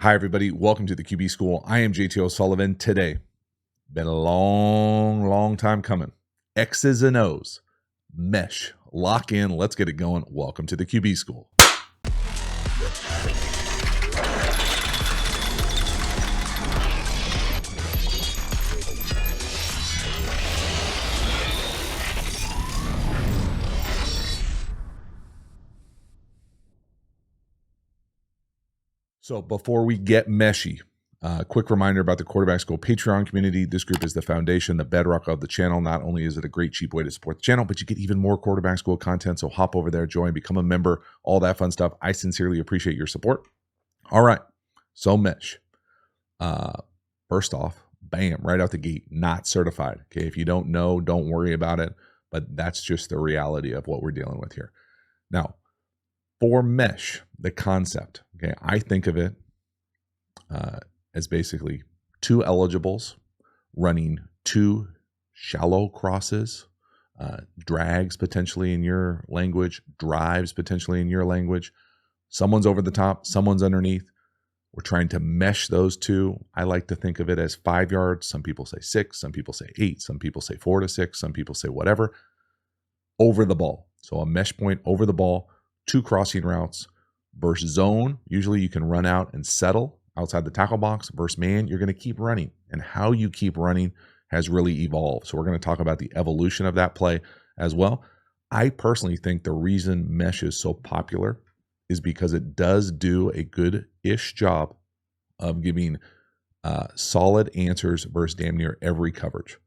Hi, everybody. Welcome to the QB School. I am JT O'Sullivan. Today, been a long time coming. X's and O's, mesh, lock in. Let's get it going. Welcome to the QB School. So before we get meshy, quick reminder about the Quarterback School Patreon community. This group is the foundation, the bedrock of the channel. Not only is it a great, cheap way to support the channel, but you get even more Quarterback School content. So hop over there, join, become a member, all that fun stuff. I sincerely appreciate your support. All right, so mesh. First off, bam, right out the gate, not certified. Okay, if you don't know, don't worry about it. But that's just the reality of what we're dealing with here. Now, for mesh, the concept, okay, I think of it as basically two eligibles running two shallow crosses, drags potentially in your language, drives potentially in your language. Someone's over the top, someone's underneath. We're trying to mesh those two. I like to think of it as 5 yards. Some people say 6, some people say 8, some people say 4 to 6, some people say whatever, over the ball. So a mesh point over the ball, two crossing routes. Versus zone, usually you can run out and settle outside the tackle box. Versus man, you're going to keep running. And how you keep running has really evolved. So we're going to talk about the evolution of that play as well. I personally think the reason mesh is so popular is because it does do a good-ish job of giving solid answers versus damn near every coverage.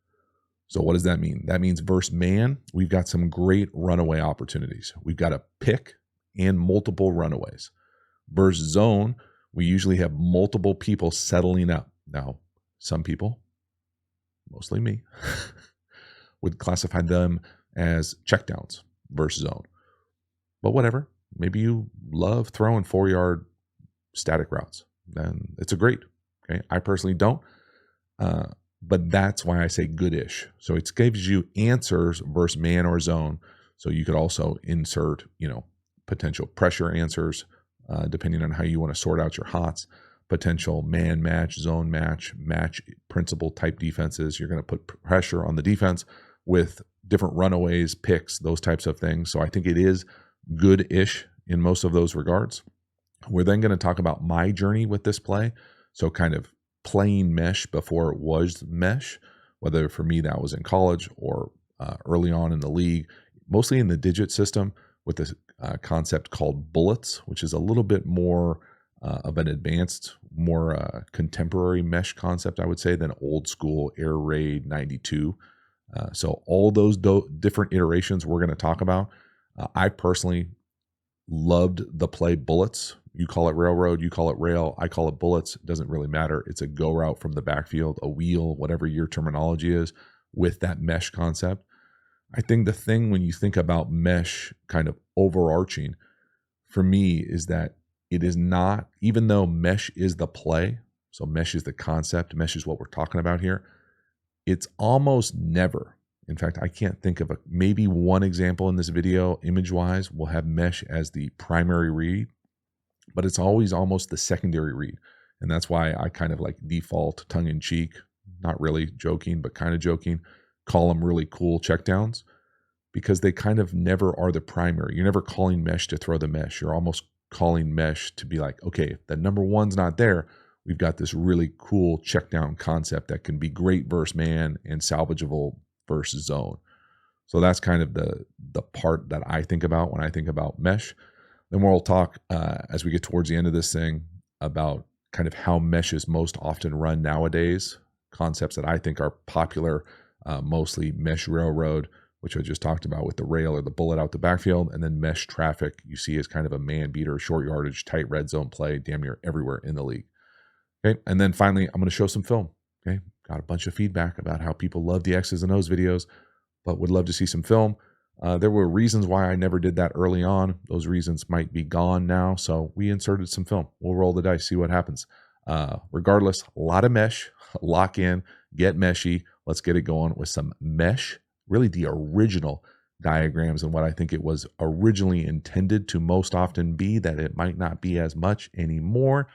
So what does that mean? That means versus man, we've got some great runaway opportunities. We've got a pick and multiple runaways. Versus zone, we usually have multiple people settling up. Now, some people, mostly me, would classify them as checkdowns versus zone. But whatever, maybe you love throwing 4-yard static routes. Then it's a great. Okay, I personally don't. But that's why I say good-ish. So it gives you answers versus man or zone. So you could also insert, potential pressure answers, depending on how you want to sort out your hots, potential man match, zone match, match principle type defenses. You're going to put pressure on the defense with different runaways, picks, those types of things. So I think it is good-ish in most of those regards. We're then going to talk about my journey with this play. So kind of playing mesh before it was mesh, whether for me that was in college or early on in the league, mostly in the digit system with this concept called bullets, which is a little bit more of an advanced, more contemporary mesh concept, I would say, than old school Air Raid 92. So all those different iterations we're going to talk about. I personally loved the play bullets. You call it railroad, you call it rail, I call it bullets. It doesn't really matter. It's a go route from the backfield, a wheel, whatever your terminology is, with that mesh concept. I think the thing when you think about mesh kind of overarching for me is that it is not, even though mesh is the play, so mesh is the concept, mesh is what we're talking about here, it's almost never, in fact, I can't think of maybe one example in this video, image-wise, will have mesh as the primary read, but it's always almost the secondary read. And that's why I kind of like default tongue-in-cheek, not really joking, but kind of joking, call them really cool checkdowns, because they kind of never are the primary. You're never calling mesh to throw the mesh. You're almost calling mesh to be like, okay, if the number one's not there, we've got this really cool checkdown concept that can be great versus man and salvageable versus zone. So that's kind of the part that I think about when I think about mesh. Then we'll talk as we get towards the end of this thing about kind of how mesh is most often run nowadays, concepts that I think are popular, mostly mesh railroad, which I just talked about with the rail or the bullet out the backfield, and then mesh traffic you see as kind of a man beater, short yardage, tight red zone play, damn near everywhere in the league. Okay, and then finally, I'm going to show some film. Okay, got a bunch of feedback about how people love the X's and O's videos, but would love to see some film. There were reasons why I never did that early on. Those reasons might be gone now, so we inserted some film. We'll roll the dice, see what happens. Regardless, a lot of mesh, lock in, get meshy. Let's get it going with some mesh, really the original diagrams and what I think it was originally intended to most often be, that it might not be as much anymore.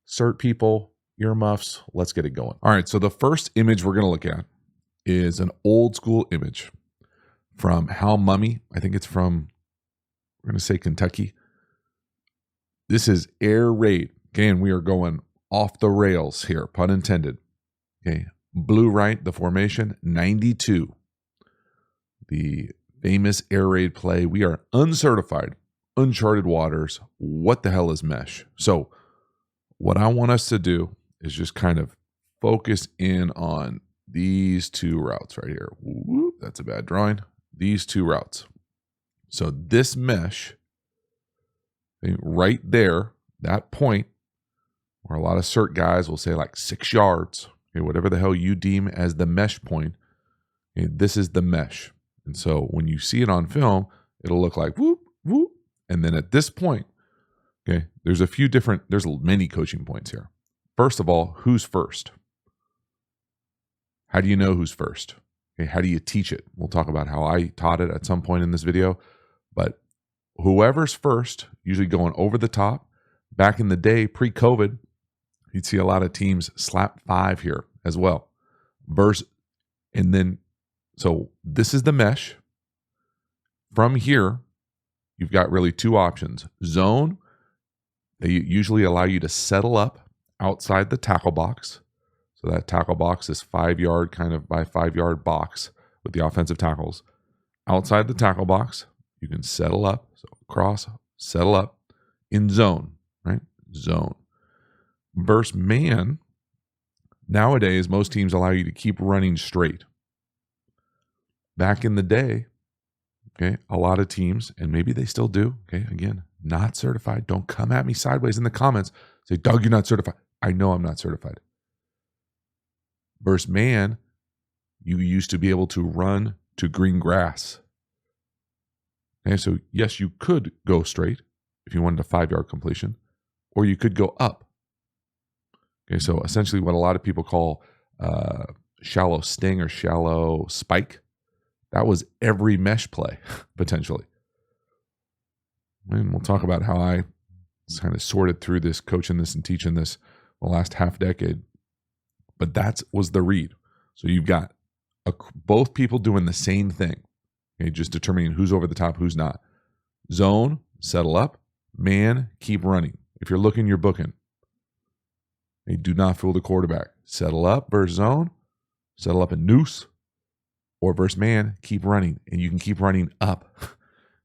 cert people, earmuffs, let's get it going. All right, so the first image we're going to look at is an old school image from Hal Mummy. I think it's from, we're going to say Kentucky. This is air raid. Okay, and we are going off the rails here, pun intended. Okay, blue right, the formation, 92. The famous air raid play. We are uncertified, uncharted waters. What the hell is mesh? So what I want us to do is just kind of focus in on these two routes right here. Whoop, that's a bad drawing. These two routes. So this mesh, right there, that point, where a lot of cert guys will say like 6 yards, okay, whatever the hell you deem as the mesh point, okay, this is the mesh. And so when you see it on film, it'll look like whoop, whoop. And then at this point, okay, there's many coaching points here. First of all, who's first? How do you know who's first? Okay, how do you teach it? We'll talk about how I taught it at some point in this video. But whoever's first, usually going over the top. Back in the day, pre-COVID, you'd see a lot of teams slap 5 here as well. So this is the mesh. From here, you've got really 2 options. Zone, they usually allow you to settle up outside the tackle box. So that tackle box is 5 yard kind of by 5 yard box with the offensive tackles. Outside the tackle box, you can settle up. So cross, settle up in zone, right? Zone. Versus man, nowadays, most teams allow you to keep running straight. Back in the day, okay, a lot of teams, and maybe they still do, okay, again, not certified. Don't come at me sideways in the comments. Say, Doug, you're not certified. I know I'm not certified. Versus man, you used to be able to run to green grass. Okay, so yes, you could go straight if you wanted a 5 yard completion, or you could go up. Okay, so essentially what a lot of people call shallow sting or shallow spike, that was every mesh play, potentially. And we'll talk about how I kind of sorted through this, coaching this and teaching this the last half decade. But that was the read. So you've got both people doing the same thing, okay, just determining who's over the top, who's not. Zone, settle up. Man, keep running. If you're looking, you're booking. Hey, do not fool the quarterback. Settle up versus zone. Settle up and noose. Or versus man, keep running. And you can keep running up.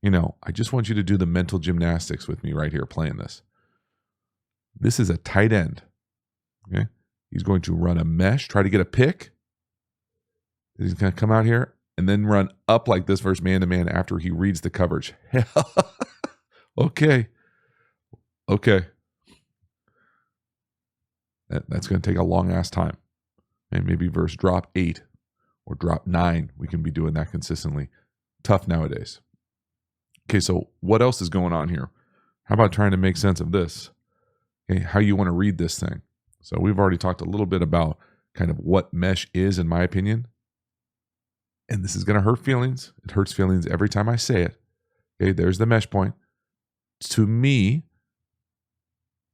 I just want you to do the mental gymnastics with me right here playing this. This is a tight end. Okay? He's going to run a mesh, try to get a pick. He's going to come out here and then run up like this versus man-to-man after he reads the coverage. Okay. That's going to take a long-ass time. And maybe versus drop 8 or drop 9. We can be doing that consistently. Tough nowadays. Okay, so what else is going on here? How about trying to make sense of this? Okay, how you want to read this thing. So we've already talked a little bit about kind of what mesh is, in my opinion. And this is going to hurt feelings. It hurts feelings every time I say it. Okay, there's the mesh point. To me,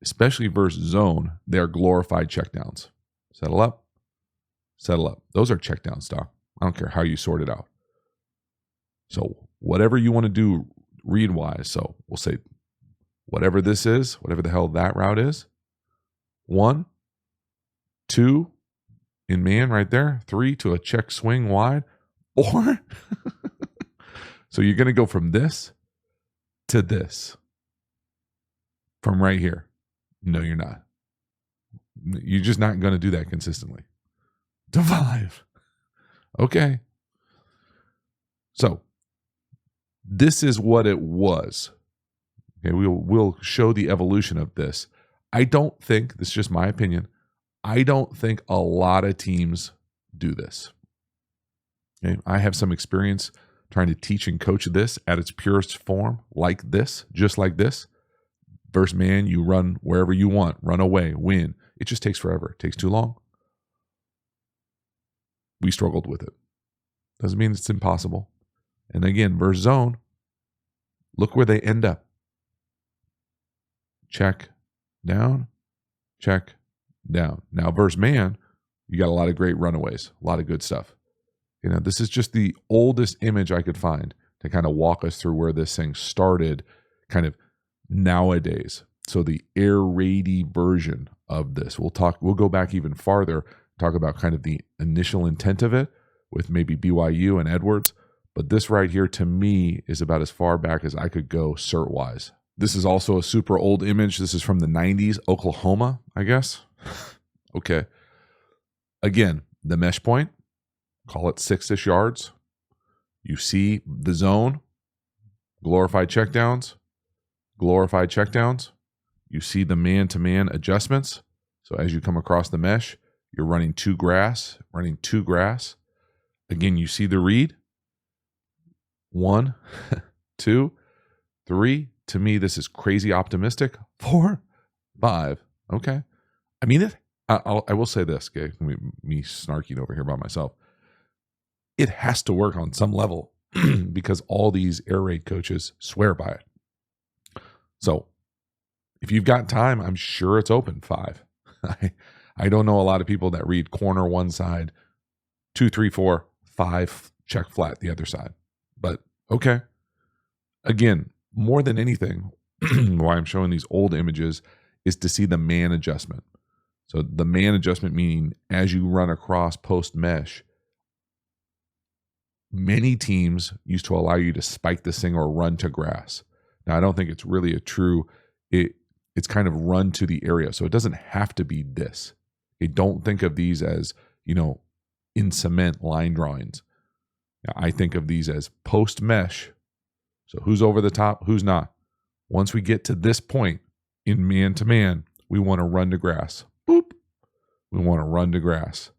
especially versus zone, they're glorified checkdowns. Settle up. Settle up. Those are checkdowns, Doc. I don't care how you sort it out. So whatever you want to do read-wise, so we'll say whatever this is, whatever the hell that route is, 1, 2, in man right there, 3 to a check swing wide, or so you're going to go from this to this. From right here. No, you're not. You're just not going to do that consistently. To 5. Okay. So this is what it was. Okay, we'll show the evolution of this. I don't think, this is just my opinion, I don't think a lot of teams do this. Okay, I have some experience trying to teach and coach this at its purest form, like this, just like this. Versus man, you run wherever you want, run away, win. It just takes forever. It takes too long. We struggled with it. Doesn't mean it's impossible. And again, versus zone, look where they end up. Check down, check, down. Now versus man, you got a lot of great runaways, a lot of good stuff. This is just the oldest image I could find to kind of walk us through where this thing started kind of nowadays. So the air raidy version of this, we'll go back even farther, talk about kind of the initial intent of it with maybe BYU and Edwards. But this right here to me is about as far back as I could go cert wise. This is also a super old image. This is from the 90s, Oklahoma, I guess. Okay. Again, the mesh point, call it 6-ish yards. You see the zone, glorified checkdowns. You see the man-to-man adjustments. So as you come across the mesh, you're running two grass. Again, you see the read. 1, 2, 3. To me, this is crazy optimistic. 4, 5. Okay. I mean it. I will say this, okay? Me snarking over here by myself. It has to work on some level because all these air raid coaches swear by it. So if you've got time, I'm sure it's open 5. I don't know a lot of people that read corner one side, 2, 3, 4, 5, check flat the other side. But okay. Again, more than anything, why I'm showing these old images is to see the man adjustment. So the man adjustment meaning as you run across post mesh, many teams used to allow you to spike this thing or run to grass. Now, I don't think it's really it's kind of run to the area. So it doesn't have to be this. Don't think of these as, in cement line drawings. Now, I think of these as post mesh. So who's over the top, who's not. Once we get to this point in man to man, we want to run to grass. Boop. We want to run to grass.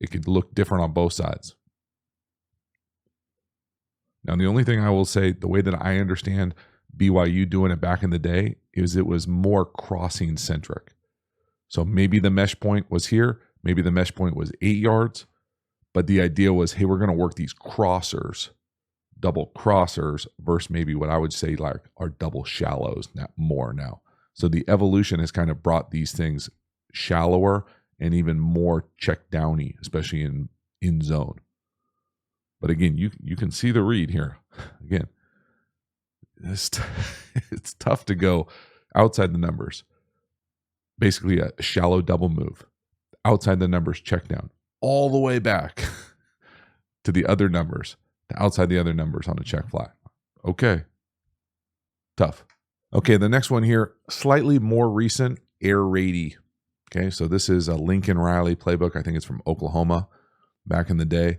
It could look different on both sides. Now, the only thing I will say, the way that I understand BYU doing it back in the day is it was more crossing centric. So maybe the mesh point was here. Maybe the mesh point was 8 yards. But the idea was, hey, we're going to work these crossers, double crossers versus maybe what I would say like are double shallows more now. So the evolution has kind of brought these things shallower and even more check downy, especially in zone. But again, you can see the read here. Again, it's tough to go outside the numbers. Basically a shallow double move. Outside the numbers, check down. All the way back to the other numbers, to outside the other numbers on a check flat. Okay. Tough. Okay, the next one here, slightly more recent, air raidy. Okay, so this is a Lincoln Riley playbook. I think it's from Oklahoma back in the day.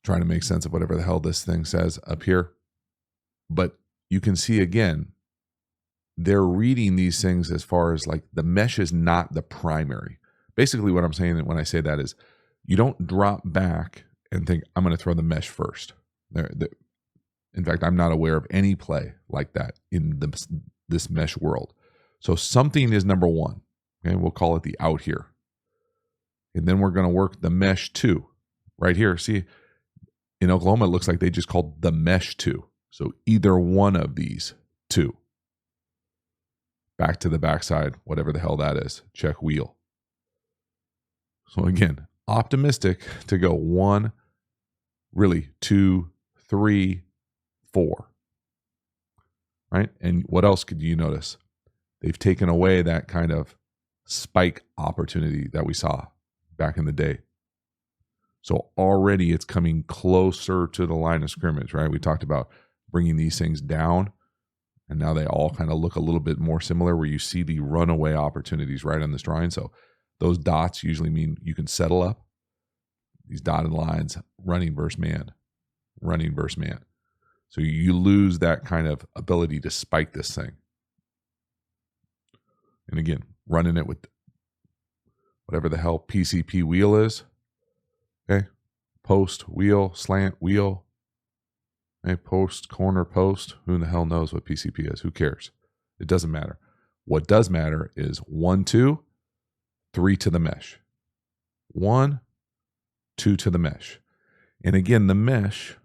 Trying to make sense of whatever the hell this thing says up here. But you can see again, they're reading these things as far as like the mesh is not the primary. Basically what I'm saying when I say that is you don't drop back and think, I'm going to throw the mesh first. In fact, I'm not aware of any play like that in this mesh world. So something is number one. Okay, we'll call it the out here. And then we're going to work the mesh 2 right here. See, in Oklahoma, it looks like they just called the mesh 2. So either one of these 2. Back to the backside, whatever the hell that is. Check wheel. So again, optimistic to go 1, really 2, 3, 4. Right? And what else could you notice? They've taken away that kind of spike opportunity that we saw back in the day. So already it's coming closer to the line of scrimmage, right? We talked about bringing these things down, and now they all kind of look a little bit more similar where you see the runaway opportunities right on this drawing. So those dots usually mean you can settle up. These dotted lines, running versus man. So you lose that kind of ability to spike this thing. And again, running it with whatever the hell PCP wheel is. Okay. Post, wheel, slant, wheel. Okay. Post, corner, post. Who the hell knows what PCP is? Who cares? It doesn't matter. What does matter is 1, 2, 3 to the mesh. 1, 2 to the mesh. And again, the mesh,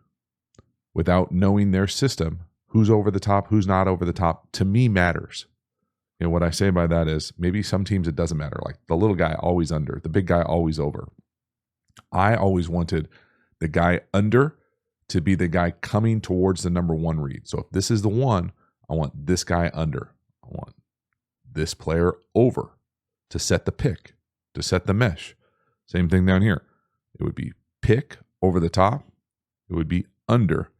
without knowing their system, who's over the top, who's not over the top, to me matters. And what I say by that is maybe some teams it doesn't matter. Like the little guy always under, the big guy always over. I always wanted the guy under to be the guy coming towards the number one read. So if this is the one, I want this guy under. I want this player over to set the pick, to set the mesh. Same thing down here. It would be pick over the top. It would be under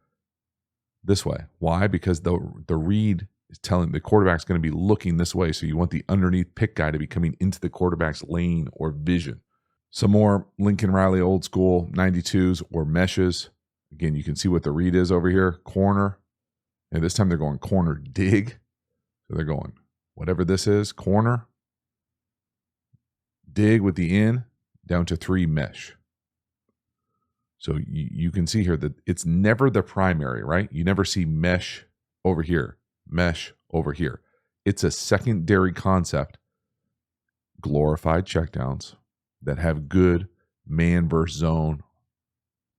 this way. Why? Because the read is telling the quarterback's going to be looking this way. So you want the underneath pick guy to be coming into the quarterback's lane or vision. Some more Lincoln Riley old school 92s or meshes. Again, you can see what the read is over here. Corner. And this time they're going corner dig. So they're going whatever this is, corner, dig with the in, down to 3 mesh. So you can see here that it's never the primary, right? You never see mesh over here, mesh over here. It's a secondary concept, glorified checkdowns that have good man versus zone,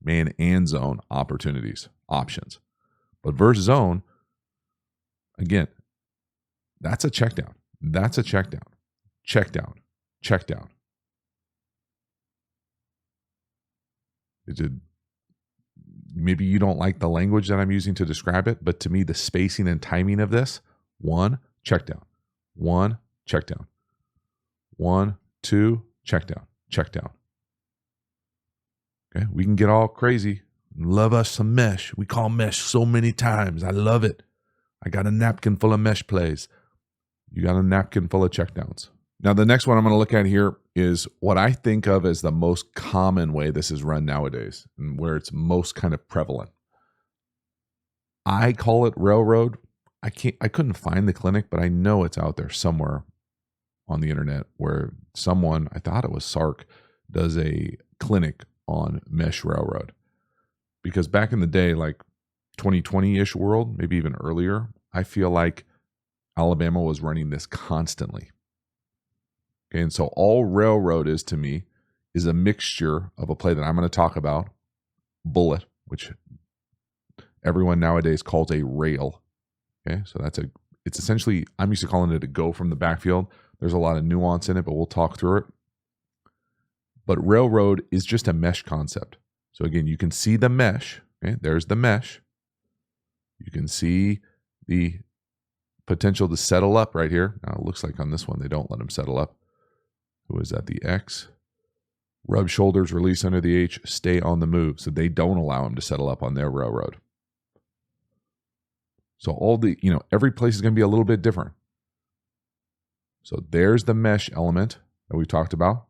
man and zone opportunities, options. But versus zone, again, that's a check down. That's a check down. Check down. Check down. Maybe you don't like the language that I'm using to describe it, but to me, the spacing and timing of this, 1, check down. 1, check down. 1, 2, check down. Check down. Okay, we can get all crazy. Love us some mesh. We call mesh so many times. I love it. I got a napkin full of mesh plays. You got a napkin full of checkdowns. Now, the next one I'm going to look at here is what I think of as the most common way this is run nowadays and where it's most kind of prevalent. I call it railroad. I couldn't find the clinic, but I know it's out there somewhere on the internet where someone, I thought it was Sark, does a clinic on mesh railroad. Because back in the day, like 2020-ish world, maybe even earlier, I feel like Alabama was running this constantly. Okay, and so all railroad is to me is a mixture of a play that I'm going to talk about, bullet, which everyone nowadays calls a rail. Okay, so it's essentially, I'm used to calling it a go from the backfield. There's a lot of nuance in it, but we'll talk through it. But railroad is just a mesh concept. So again, you can see the mesh. Okay, there's the mesh. You can see the potential to settle up right here. Now it looks like on this one, they don't let them settle up. Who is that? The X. Rub shoulders, release under the H, stay on the move. So they don't allow them to settle up on their railroad. So every place is going to be a little bit different. So there's the mesh element that we talked about.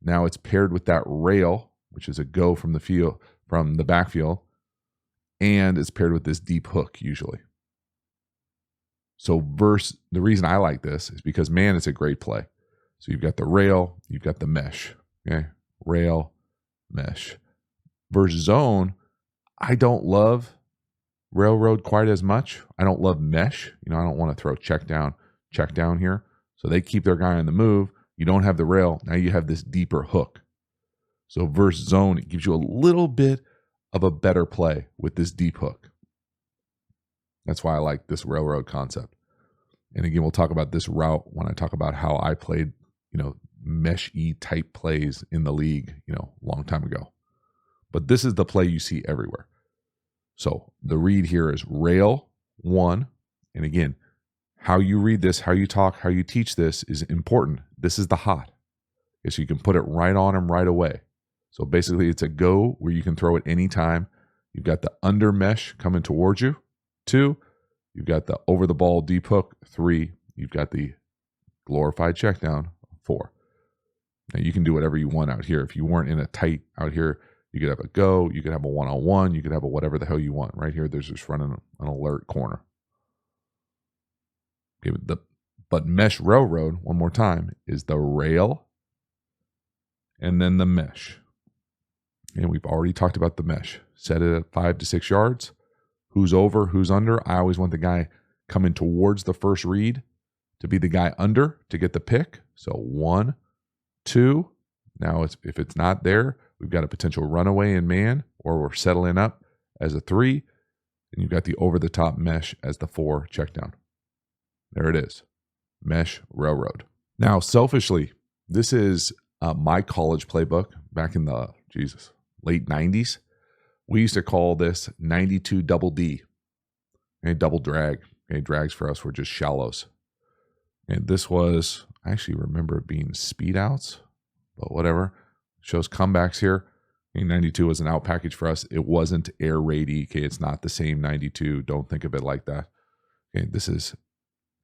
Now it's paired with that rail, which is a go from the backfield, and it's paired with this deep hook usually. So the reason I like this is because, man, it's a great play. So you've got the rail, you've got the mesh, okay? Rail, mesh. Versus zone, I don't love railroad quite as much. I don't love mesh. I don't want to throw check down here. So they keep their guy on the move. You don't have the rail. Now you have this deeper hook. So versus zone, it gives you a little bit of a better play with this deep hook. That's why I like this railroad concept. And again, we'll talk about this route when I talk about how I played, mesh-y type plays in the league, a long time ago. But this is the play you see everywhere. So the read here is rail 1. And again, how you read this, how you talk, how you teach this is important. This is the hot. Okay, so you can put it right on him right away. So basically it's a go where you can throw it anytime. You've got the under mesh coming towards you. 2, you've got the over the ball deep hook. 3, you've got the glorified check down. 4. Now you can do whatever you want out here. If you weren't in a tight out here, you could have a go, you could have a one-on-one, you could have a whatever the hell you want. Right here, there's just running an alert corner. Okay, but mesh railroad, one more time, is the rail and then the mesh. And we've already talked about the mesh. Set it at 5 to 6 yards. Who's over, who's under? I always want the guy coming towards the first read to be the guy under to get the pick. So 1, 2. Now if it's not there, we've got a potential runaway in man, or we're settling up as a 3. And you've got the over the top mesh as the 4 check down. There it is. Mesh railroad. Now, selfishly, this is my college playbook back in the, late 90s. We used to call this 92 double D. Okay, double drag. Okay, drags for us were just shallows. And this was, I actually remember it being speed outs, but whatever. Shows comebacks here. Okay, 92 was an out package for us. It wasn't air raidy. Okay, it's not the same 92. Don't think of it like that. Okay, this is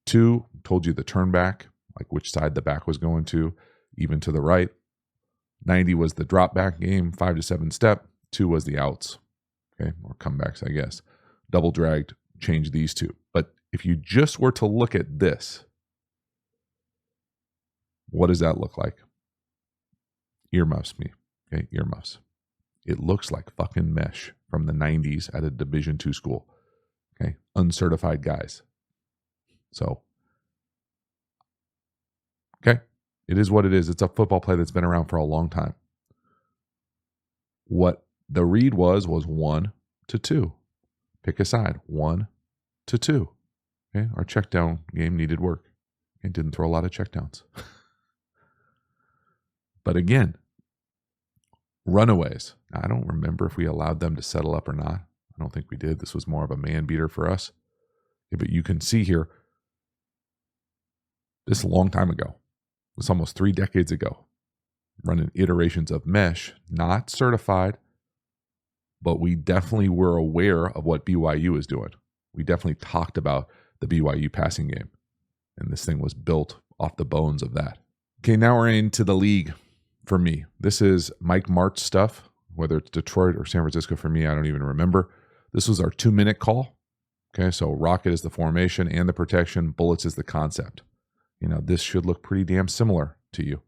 2. Told you the turn back, like which side the back was going to, even to the right. 90 was the drop back game, 5 to 7 step. 2 was the outs. Okay, or comebacks, I guess. Double dragged, change these 2. But if you just were to look at this, what does that look like? Earmuffs me. Okay, earmuffs. It looks like fucking mesh from the 90s at a Division II school. Okay, uncertified guys. So, okay, it is what it is. It's a football play that's been around for a long time. What the read was 1 to 2. Pick a side, 1 to 2. Okay, our check down game needed work. It didn't throw a lot of checkdowns. But again, runaways. Now, I don't remember if we allowed them to settle up or not. I don't think we did. This was more of a man beater for us. Okay, but you can see here, this is a long time ago. It was almost 3 decades ago. Running iterations of mesh, not certified, but we definitely were aware of what BYU is doing. We definitely talked about the BYU passing game. And this thing was built off the bones of that. Okay, now we're into the league for me. This is Mike Martz stuff, whether it's Detroit or San Francisco for me, I don't even remember. This was our 2-minute call. Okay, so rocket is the formation and the protection. Bullets is the concept. You know, this should look pretty damn similar to you.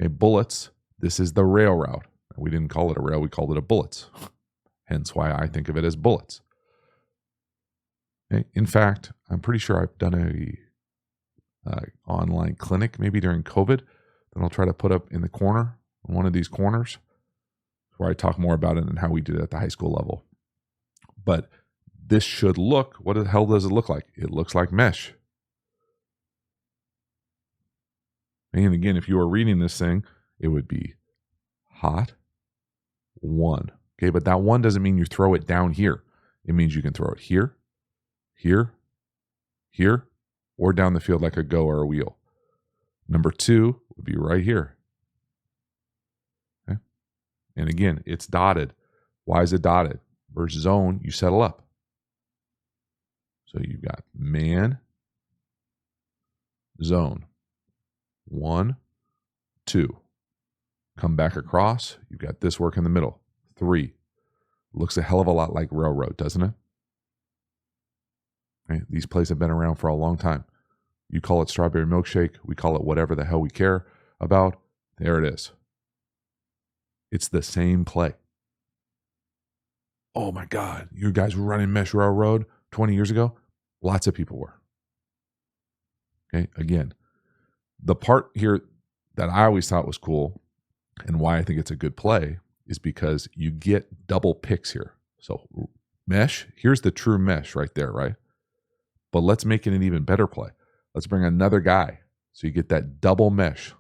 Okay, bullets, this is the rail route. We didn't call it a rail, we called it a bullets. Hence why I think of it as bullets. Okay, in fact, I'm pretty sure I've done a online clinic, maybe during COVID, that I'll try to put up in the corner, on one of these corners, where I talk more about it and how we did it at the high school level. But this should look, what the hell does it look like? It looks like mesh. And again, if you were reading this thing, it would be hot 1. Okay, but that 1 doesn't mean you throw it down here. It means you can throw it here, here, here, or down the field like a go or a wheel. Number 2 would be right here. Okay? And again, it's dotted. Why is it dotted? Versus zone, you settle up. So you've got man, zone. 1, 2. Come back across. You've got this work in the middle. 3. Looks a hell of a lot like railroad, doesn't it? Okay? These plays have been around for a long time. You call it strawberry milkshake. We call it whatever the hell we care about. There it is. It's the same play. Oh my God, you guys were running mesh railroad 20 years ago? Lots of people were. Okay, again, the part here that I always thought was cool and why I think it's a good play is because you get double picks here. So mesh, here's the true mesh right there, right? But let's make it an even better play. Let's bring another guy. So you get that double mesh,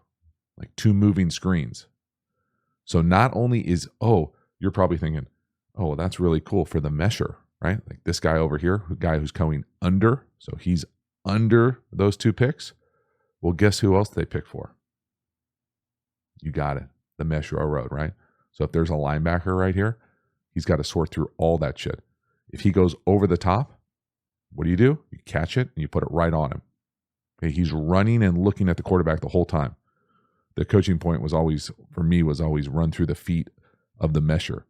like 2 moving screens. So not only is, you're probably thinking, oh, that's really cool for the mesher, right? Like this guy over here, guy who's going under. So he's under those 2 picks. Well, guess who else they pick for? You got it. The mesh railroad, right? So if there's a linebacker right here, he's got to sort through all that shit. If he goes over the top, what do? You catch it and you put it right on him. Okay, he's running and looking at the quarterback the whole time. The coaching point was always run through the feet of the mesher.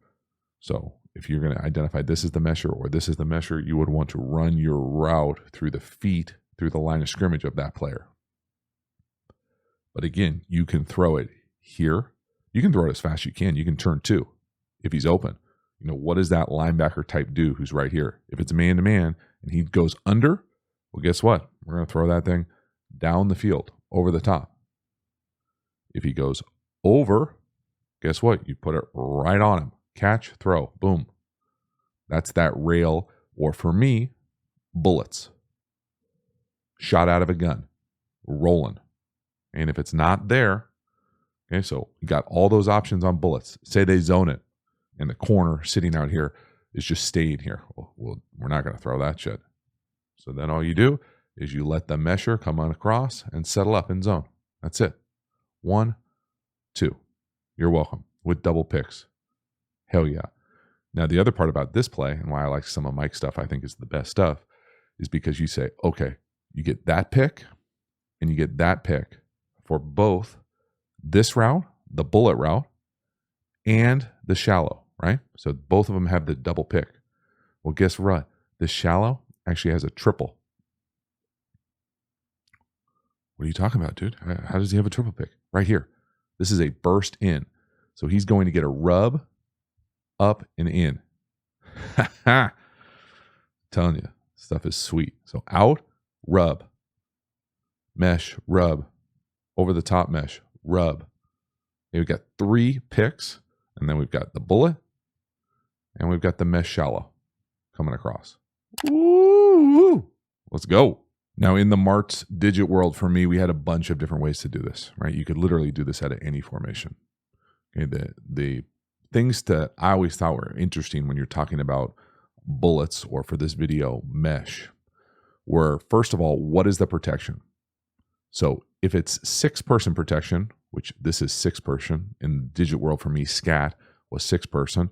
So if you're going to identify this is the mesher or this is the mesher, you would want to run your route through the feet, through the line of scrimmage of that player. But again, you can throw it here. You can throw it as fast as you can. You can turn 2 if he's open. You know, what does that linebacker type do who's right here? If it's man-to-man and he goes under, well, guess what? We're going to throw that thing down the field, over the top. If he goes over, guess what? You put it right on him. Catch, throw, boom. That's that rail, or for me, bullets. shot out of a gun, rolling. And if it's not there, okay, so you got all those options on bullets. Say they zone it, and the corner sitting out here is just staying here. Well, we're not going to throw that shit. So then all you do is you let the mesher come on across and settle up in zone. That's it. 1, 2. You're welcome. With double picks. Hell yeah. Now, the other part about this play, and why I like some of Mike's stuff, I think is the best stuff, is because you say, okay, you get that pick and you get that pick for both this route, the bullet route, and the shallow, right? So both of them have the double pick. Well, guess what? The shallow actually has a triple. What are you talking about, dude? How does he have a triple pick? Right here. This is a burst in. So he's going to get a rub, up, and in. Telling you, stuff is sweet. So out, rub, mesh, rub, over the top mesh, rub. Okay, we've got 3 picks, and then we've got the bullet, and we've got the mesh shallow coming across. Woo! Let's go. Now, in the Mart's digit world, for me, we had a bunch of different ways to do this, right? You could literally do this out of any formation. Okay, the things that I always thought were interesting when you're talking about bullets, or for this video, mesh, were, first of all, what is the protection? So if it's 6-person protection, which this is 6-person, in the digit world for me, scat was 6-person.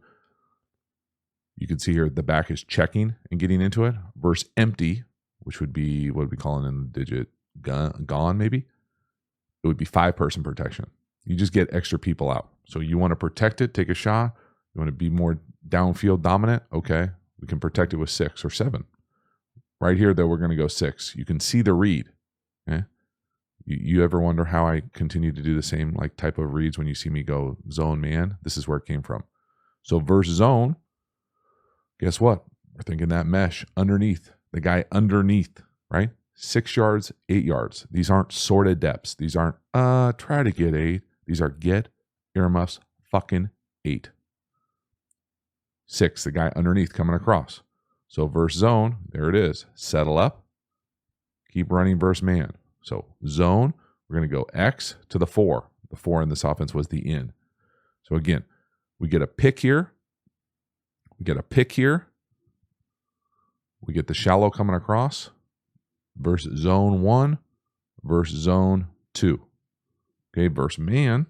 You can see here the back is checking and getting into it, versus empty, which would be, what would we call it in the digit, gone maybe? It would be 5-person protection. You just get extra people out. So you want to protect it, take a shot. You want to be more downfield dominant? Okay, we can protect it with 6 or 7. Right here, though, we're going to go 6. You can see the read. Okay? You ever wonder how I continue to do the same like type of reads when you see me go zone man? This is where it came from. So versus zone, guess what? We're thinking that mesh underneath. The guy underneath, right? 6 yards, 8 yards. These aren't sorted depths. These aren't, try to get 8. These are get earmuffs fucking 8. 6, the guy underneath coming across. So verse zone, there it is. Settle up. Keep running verse man. So zone, we're going to go X to the 4. The 4 in this offense was the in. So again, we get a pick here. We get a pick here. We get the shallow coming across. Versus zone 1. Versus zone 2. Okay, verse man.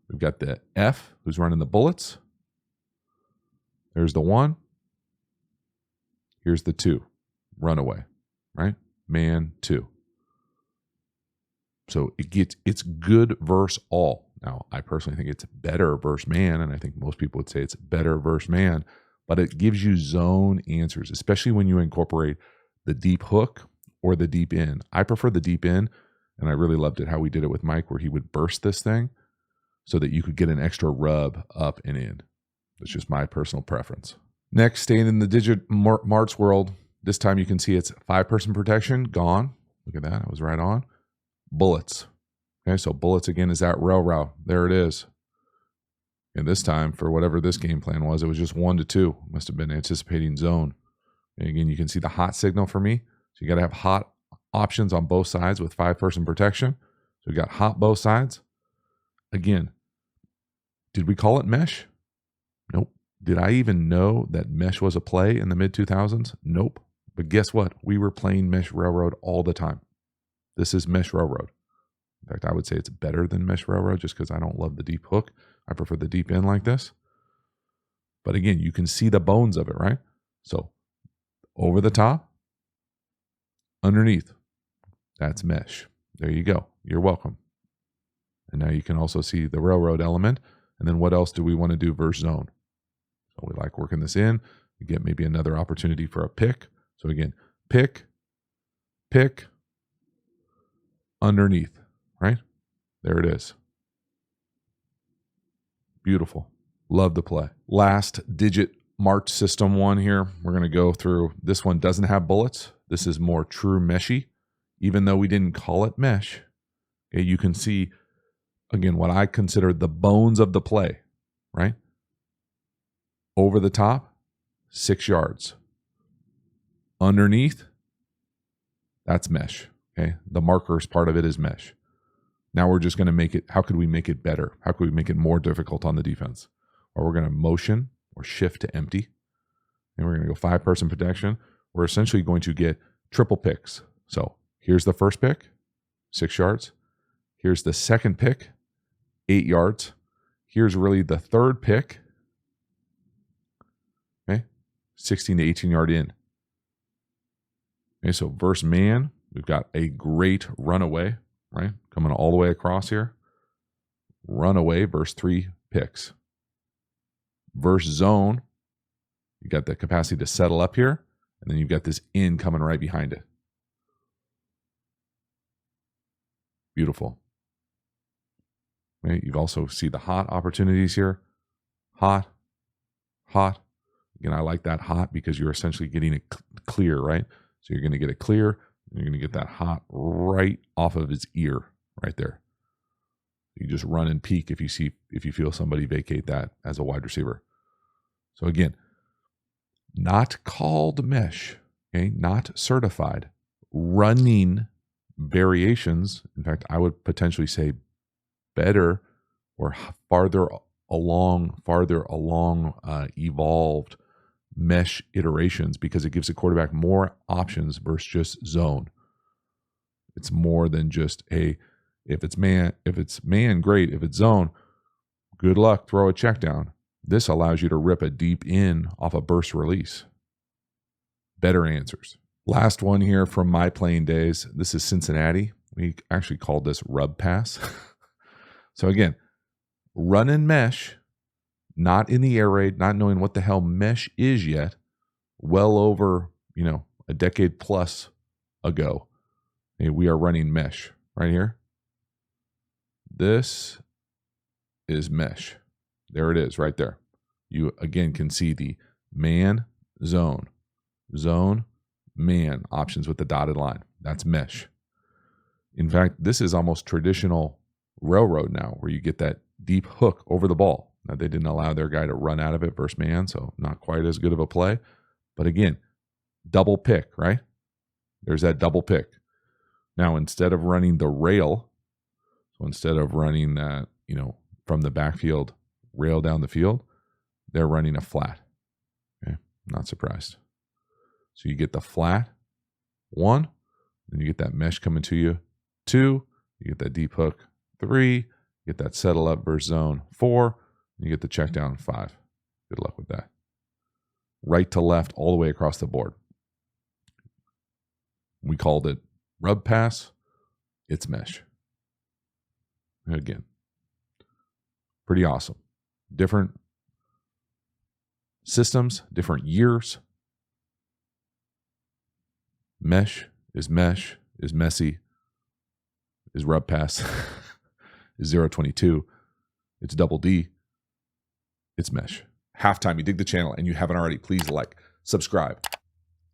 We've got the F who's running the bullets. There's the 1. Here's the 2. Runaway, right? Man 2. So it's good verse all. Now, I personally think it's better verse man, and I think most people would say it's better verse man, but it gives you zone answers, especially when you incorporate the deep hook or the deep in. I prefer the deep in, and I really loved it how we did it with Mike, where he would burst this thing so that you could get an extra rub up and in. That's just my personal preference. Next, staying in the digit Mart's world, this time you can see it's 5-person protection, gone. Look at that, I was right on. Bullets. Okay, so bullets again is that rail route. There it is. And this time, for whatever this game plan was, it was just 1 to 2. Must have been anticipating zone. And again, you can see the hot signal for me. So you got to have hot options on both sides with 5-person protection. So we got hot both sides. Again, did we call it mesh? Nope. Did I even know that mesh was a play in the mid-2000s? Nope. But guess what? We were playing mesh railroad all the time. This is mesh railroad. In fact, I would say it's better than mesh railroad just because I don't love the deep hook. I prefer the deep in like this. But again, you can see the bones of it, right? So over the top, underneath, that's mesh. There you go. You're welcome. And now you can also see the railroad element. And then what else do we want to do versus zone? So we like working this in. We get maybe another opportunity for a pick. So again, pick, underneath, right? There it is. Beautiful. Love the play. Last digit March system one here. We're going to go through. This one doesn't have bullets. This is more true meshy. Even though we didn't call it mesh, okay, you can see, again, what I consider the bones of the play, right? Over the top, 6 yards. Underneath, That's mesh. Okay. The markers part of it is mesh. Now we're just going to make it, how could we make it better? How could we make it more difficult on the defense? Or we're going to motion or shift to empty. And we're going to go 5-person protection. We're essentially going to get triple picks. So here's the first pick, 6 yards. Here's the second pick, 8 yards. Here's really the third pick, okay, 16 to 18 yard in. Okay, so versus man, we've got a great runaway, right? Coming all the way across here. Runaway versus 3 picks. Versus zone, you got the capacity to settle up here, and then you've got this in coming right behind it. Beautiful. Right? You've also see the hot opportunities here. Hot, hot. Again, I like that hot because you're essentially getting it clear, right? So you're going to get it clear, and you're going to get that hot right off of his ear right there. You just run and peek if you feel somebody vacate that as a wide receiver. So again, not called mesh, okay, not certified, running variations. In fact, I would potentially say better or farther along evolved mesh iterations, because it gives the quarterback more options versus just zone. It's more than just if it's man, great. If it's zone, good luck, throw a check down. This allows you to rip a deep in off a burst release. Better answers. Last one here from my playing days. This is Cincinnati. We actually called this rub pass. So again, run and mesh, not in the air raid, not knowing what the hell mesh is yet, well over, a decade plus ago. We are running mesh right here. This is mesh. There it is right there. You again can see the man, zone, man options with the dotted line. That's mesh. In fact, this is almost traditional railroad now, where you get that deep hook over the ball. Now, they didn't allow their guy to run out of it versus man, so not quite as good of a play. But again, double pick, right? There's that double pick. Now, instead of running the rail, so instead of running that, from the backfield rail down the field, they're running a flat. Okay, not surprised. So you get the flat, 1, then you get that mesh coming to you, 2, you get that deep hook, 3, you get that settle up versus zone, 4, you get the check down, 5. Good luck with that. Right to left, all the way across the board. We called it rub pass. It's mesh. Again, pretty awesome. Different systems, different years. Mesh, is messy, is rub pass, is 0-22. It's double D. It's mesh. Halftime, you dig the channel and you haven't already, please like, subscribe,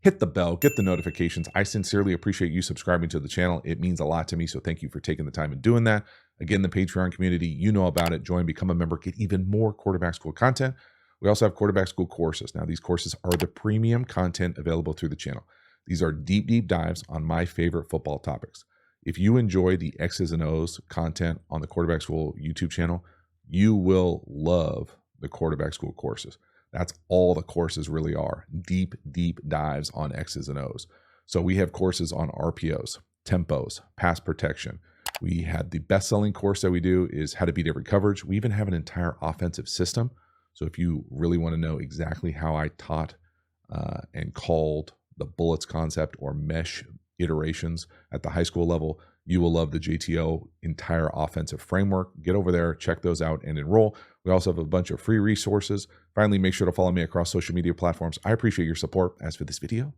hit the bell, get the notifications. I sincerely appreciate you subscribing to the channel. It means a lot to me, so thank you for taking the time and doing that. Again, the Patreon community, you know about it. Join, become a member, get even more quarterback school content. We also have quarterback school courses. Now, these courses are the premium content available through the channel. These are deep, deep dives on my favorite football topics. If you enjoy the X's and O's content on the Quarterback School YouTube channel, you will love the Quarterback School courses. That's all the courses really are. Deep, deep dives on X's and O's. So we have courses on RPOs, tempos, pass protection. We had the best-selling course that we do is how to beat every coverage. We even have an entire offensive system. So if you really want to know exactly how I taught and called the bullets concept or mesh iterations at the high school level, you will love the JTO entire offensive framework. Get over there, check those out, and enroll. We also have a bunch of free resources. Finally, make sure to follow me across social media platforms. I appreciate your support. As for this video,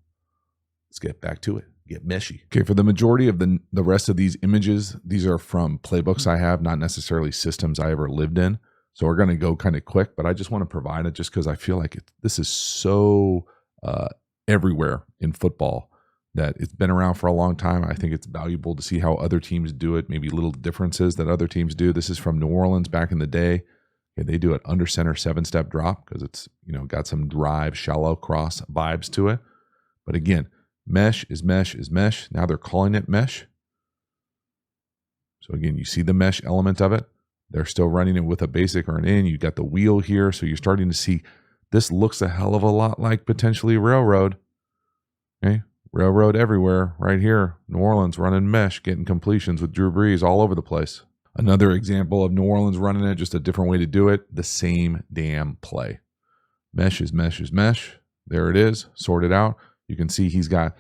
let's get back to it. Get meshy. Okay, for the majority of the rest of these images, these are from playbooks I have, not necessarily systems I ever lived in. So we're going to go kind of quick, but I just want to provide it just because I feel like this is so everywhere in football that it's been around for a long time. I think it's valuable to see how other teams do it, maybe little differences that other teams do. This is from New Orleans back in the day. Okay, they do it under center 7-step drop because it's got some drive, shallow cross vibes to it. But again, Mesh is mesh is mesh. Now they're calling it mesh. So again, you see the mesh element of it. They're still running it with a basic or an in. You got the wheel here. So you're starting to see this looks a hell of a lot like potentially railroad. Okay. Railroad everywhere right here. New Orleans running mesh, getting completions with Drew Brees all over the place. Another example of New Orleans running it, just a different way to do it. The same damn play. Mesh is mesh is mesh. There it is, sorted out. You can see he's got,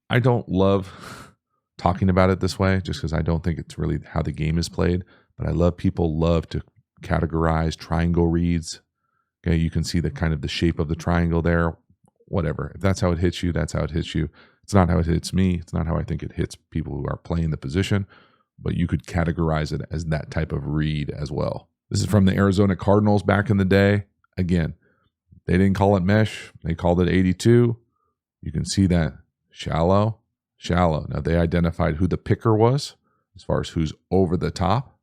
I don't love talking about it this way just because I don't think it's really how the game is played, but I love people love to categorize triangle reads. Okay, you can see the kind of the shape of the triangle there. Whatever. If that's how it hits you, that's how it hits you. It's not how it hits me. It's not how I think it hits people who are playing the position, but you could categorize it as that type of read as well. This is from the Arizona Cardinals back in the day. Again, they didn't call it mesh. They called it 82. You can see that shallow. Now they identified who the picker was as far as who's over the top.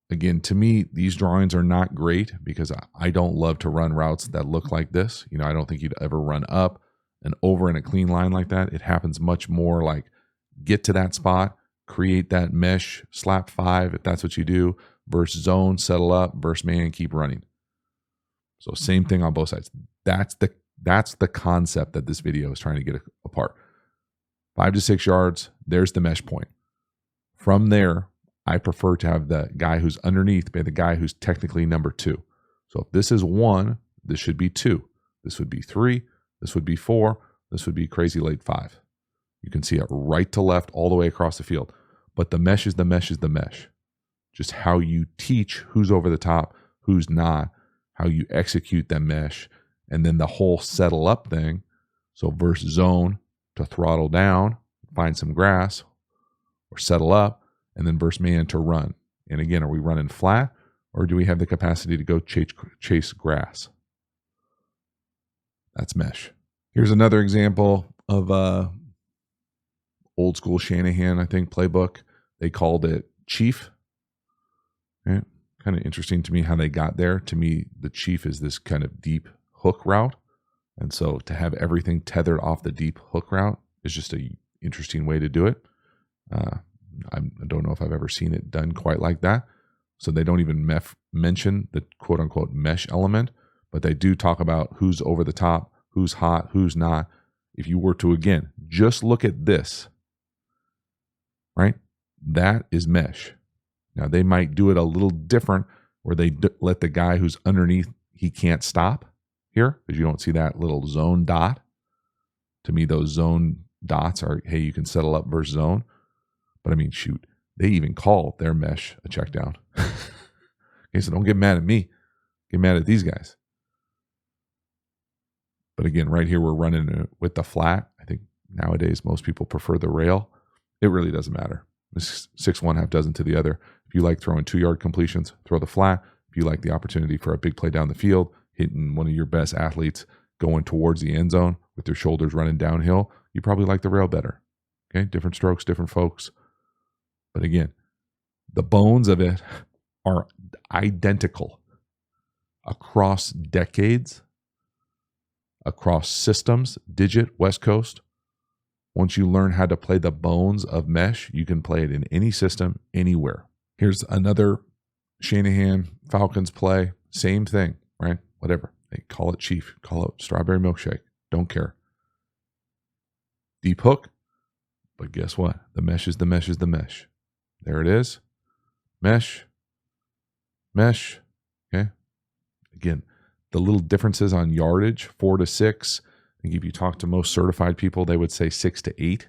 Again, to me, these drawings are not great because I don't love to run routes that look like this. I don't think you'd ever run up and over in a clean line like that. It happens much more like get to that spot, create that mesh, slap 5 if that's what you do, versus zone, settle up, versus man, keep running. So same thing on both sides. That's the concept that this video is trying to get apart. 5 to 6 yards, there's the mesh point. From there, I prefer to have the guy who's underneath be the guy who's technically number 2. So if this is 1, this should be 2. This would be 3. This would be 4. This would be crazy late 5. You can see it right to left all the way across the field. But the mesh is the mesh is the mesh. Just how you teach who's over the top, who's not, how you execute that mesh, and then the whole settle up thing. So versus zone to throttle down, find some grass, or settle up, and then versus man to run. And again, are we running flat or do we have the capacity to go chase grass? That's mesh. Here's another example of old school Shanahan, I think, playbook. They called it Chief. Right? Kind of interesting to me how they got there. To me, the Chief is this kind of deep hook route. And so to have everything tethered off the deep hook route is just an interesting way to do it. I don't know if I've ever seen it done quite like that. So they don't even mention the quote unquote mesh element, but they do talk about who's over the top, who's hot, who's not. If you were to, again, just look at this, right? That is mesh. Now they might do it a little different where they let the guy who's underneath, he can't stop here because you don't see that little zone dot. To me, those zone dots are, hey, you can settle up versus zone. But I mean, shoot, they even call their mesh a check down. Okay, so don't get mad at me. Get mad at these guys. But again, right here, we're running it with the flat. I think nowadays most people prefer the rail. It really doesn't matter. It's 6 1, half dozen to the other. If you like throwing 2-yard completions, throw the flat. If you like the opportunity for a big play down the field, hitting one of your best athletes going towards the end zone with their shoulders running downhill, you probably like the rail better. Okay, different strokes, different folks. But again, the bones of it are identical across decades, across systems, digit, West Coast. Once you learn how to play the bones of mesh, you can play it in any system, anywhere. Here's another Shanahan Falcons play. Same thing, right? Whatever. They call it Chief, call it strawberry milkshake. Don't care. Deep hook. But guess what? The mesh is the mesh is the mesh. There it is. Mesh. Mesh. Okay. Again, the little differences on yardage, 4 to 6. I think if you talk to most certified people, they would say 6 to 8.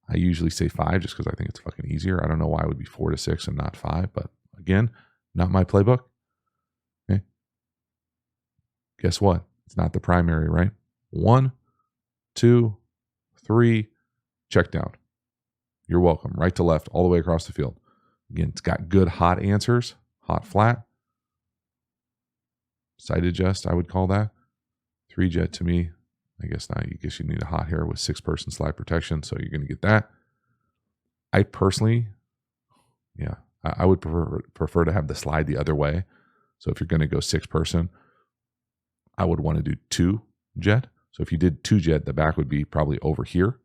I usually say 5 just because I think it's fucking easier. I don't know why it would be 4 to 6 and not 5, but again, not my playbook. Okay. Guess what? It's not the primary, right? 1, 2, 3, check down. You're welcome. Right to left, all the way across the field. Again, it's got good hot answers, hot flat. Side adjust, I would call that. 3 jet to me, I guess not. I guess you need a hot here with 6-person slide protection, so you're going to get that. I personally, I would prefer to have the slide the other way. So if you're going to go 6-person, I would want to do 2 jet. So if you did two jet, the back would be probably over here.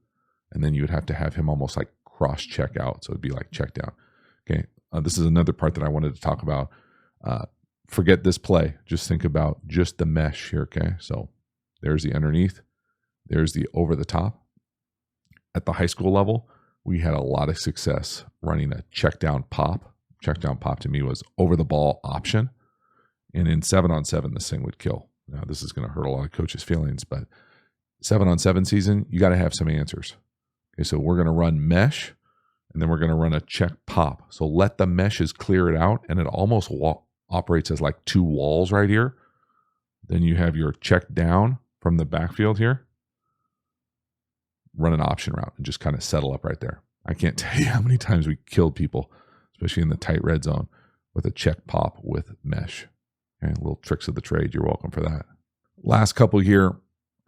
And then you would have to have him almost like cross check out. So it'd be like check down. Okay. This is another part that I wanted to talk about. Forget this play. Just think about just the mesh here. Okay. So there's the underneath. There's the over the top. At the high school level, we had a lot of success running a check down pop. Check down pop to me was over the ball option. And in 7-on-7, this thing would kill. Now, this is going to hurt a lot of coaches' feelings, but 7-on-7 season, you got to have some answers. Okay, so we're going to run mesh, and then we're going to run a check pop. So let the meshes clear it out, and it almost operates as like two walls right here. Then you have your check down from the backfield here. Run an option route and just kind of settle up right there. I can't tell you how many times we killed people, especially in the tight red zone, with a check pop with mesh. Okay, little tricks of the trade. You're welcome for that. Last couple here,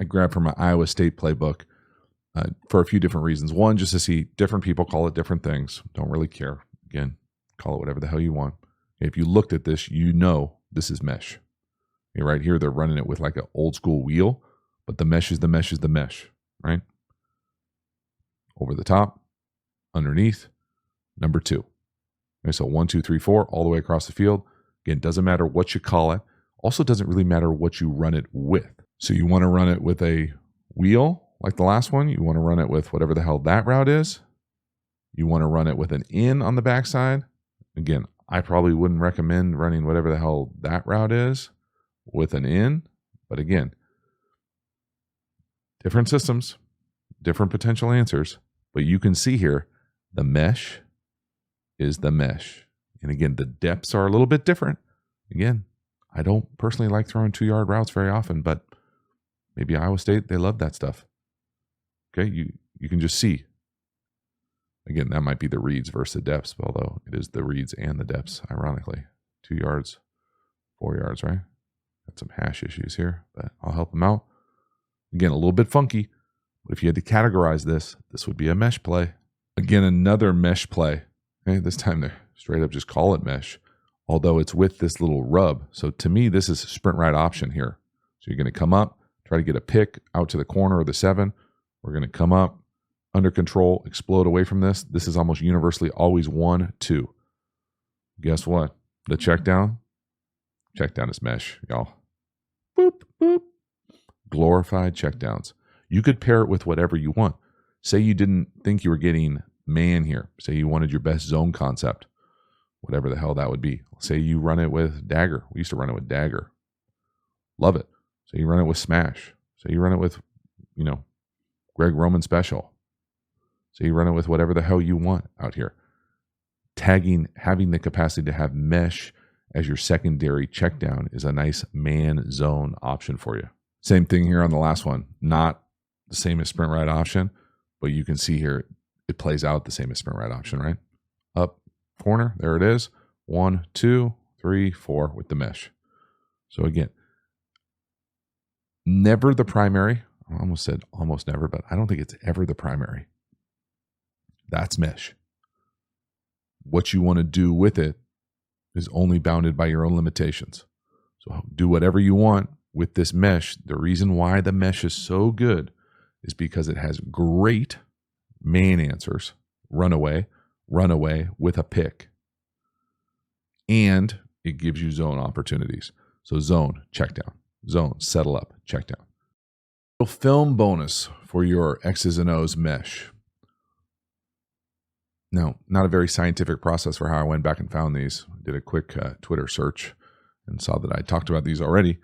I grabbed from my Iowa State playbook for a few different reasons. One, just to see different people call it different things. Don't really care. Again, call it whatever the hell you want. If you looked at this, you know this is mesh. Okay, right here, they're running it with like an old school wheel, but the mesh is the mesh is the mesh, right? Over the top, underneath, number 2. Okay, so 1, 2, 3, 4, all the way across the field. Again, doesn't matter what you call it. Also doesn't really matter what you run it with. So you want to run it with a wheel like the last one. You want to run it with whatever the hell that route is. You want to run it with an in on the backside. Again, I probably wouldn't recommend running whatever the hell that route is with an in. But again, different systems, different potential answers. But you can see here, the mesh is the mesh. And again, the depths are a little bit different. Again, I don't personally like throwing 2-yard routes very often, but maybe Iowa State, they love that stuff. Okay, you can just see. Again, that might be the reads versus the depths, although it is the reads and the depths, ironically. 2 yards, 4 yards, right? Got some hash issues here, but I'll help them out. Again, a little bit funky, but if you had to categorize this, this would be a mesh play. Again, another mesh play. Okay, this time they're straight up just call it mesh, although it's with this little rub. So to me, this is sprint right option here. So you're going to come up, try to get a pick out to the corner of the 7. We're going to come up, under control, explode away from this. This is almost universally always 1, 2. Guess what? The check down is mesh, y'all. Boop, boop. Glorified check downs. You could pair it with whatever you want. Say you didn't think you were getting man here. Say you wanted your best zone concept, whatever the hell that would be. Say you run it with dagger. We used to run it with dagger. Love it. So you run it with smash. So you run it with, Greg Roman special. So you run it with whatever the hell you want out here. Tagging, having the capacity to have mesh as your secondary check down is a nice man zone option for you. Same thing here on the last one. Not the same as sprint right option, but you can see here it plays out the same as sprint right option, right? Up, corner, there it is. 1, 2, 3, 4 with the mesh. So again, never the primary. I almost said almost never, but I don't think it's ever the primary. That's mesh. What you want to do with it is only bounded by your own limitations. So do whatever you want with this mesh. The reason why the mesh is so good is because it has great man answers, runaway with a pick. And it gives you zone opportunities. So zone, check down. Zone, settle up, check down. A film bonus for your X's and O's mesh. Now, not a very scientific process for how I went back and found these. I did a quick Twitter search and saw that I talked about these already.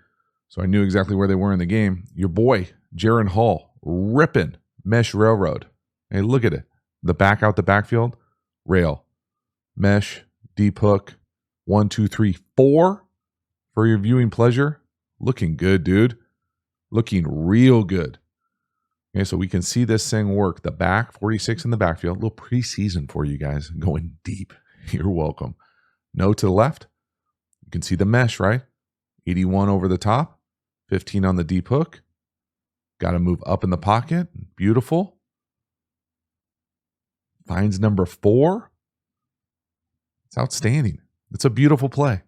So I knew exactly where they were in the game. Your boy, Jaron Hall, ripping mesh railroad. Hey, look at it. The back out the backfield, rail, mesh, deep hook, 1, 2, 3, 4 for your viewing pleasure. Looking good, dude. Looking real good. Okay, so we can see this thing work. The back, 46 in the backfield. A little preseason for you guys. Going deep. You're welcome. No to the left. You can see the mesh, right? 81 over the top. 15 on the deep hook. Got to move up in the pocket. Beautiful. Finds number 4. It's outstanding. It's a beautiful play.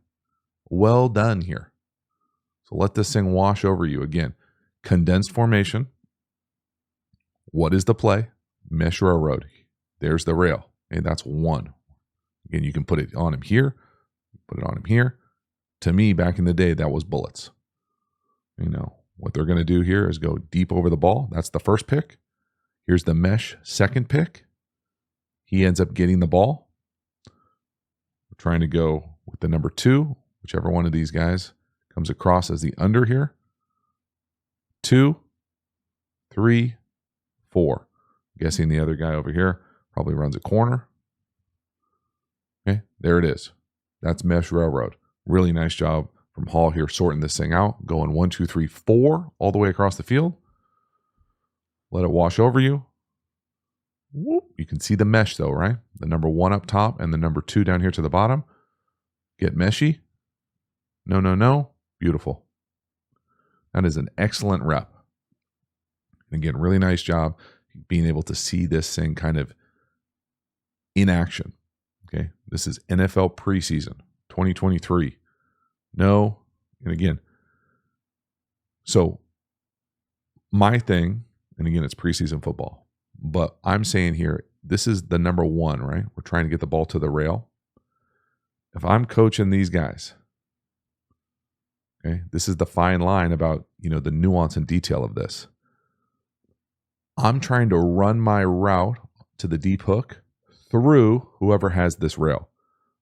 Well done here. So let this thing wash over you again. Condensed formation. What is the play? Mesh railroad. There's the rail. And that's one. Again, you can put it on him here, put it on him here. To me, back in the day, that was bullets. You know, what they're going to do here is go deep over the ball. That's the first pick. Here's the mesh second pick. He ends up getting the ball. We're trying to go with the number 2, whichever one of these guys comes across as the under here. 2, 3, 4. Guessing the other guy over here probably runs a corner. Okay, there it is. That's mesh railroad. Really nice job from Hall here sorting this thing out. Going 1, 2, 3, 4 all the way across the field. Let it wash over you. Whoop. You can see the mesh though, right? The number 1 up top and the number 2 down here to the bottom. Get meshy. No, no, no. Beautiful. That is an excellent rep. And again, really nice job being able to see this thing kind of in action. Okay, this is NFL preseason 2023. No, and again, so my thing, and again, it's preseason football, but I'm saying here, this is the number 1, right? We're trying to get the ball to the rail. If I'm coaching these guys, okay, this is the fine line about, you know, the nuance and detail of this. I'm trying to run my route to the deep hook through whoever has this rail.